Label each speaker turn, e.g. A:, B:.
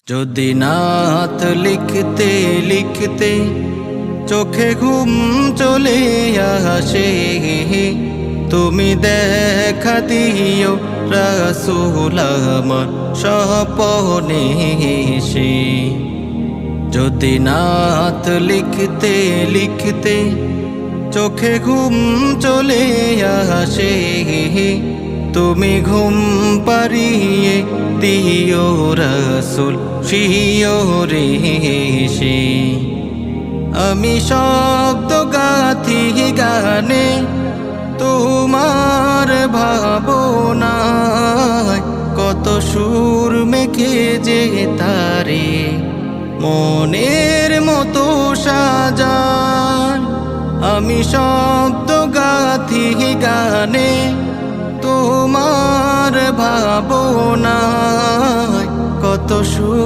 A: যদি নাত লিখতে লিখতে চোখে ঘুম চলে আসে, তুমি দেখা দিও রাসূল আমার স্বপ্নে এসে। যদি নাত লিখতে লিখতে চোখে ঘুম চলে আসে, তুমি ঘুম পাড়িয়ে দিও রাসূল শিয়রে এসে। আমি শব্দ গাথি গানে তোমার ভাবনায়, কত সুর মেখে যে তারে মনের মতো সাজান। আমি শব্দ গাথি গানে তোমার ভাবনায়, কত সুর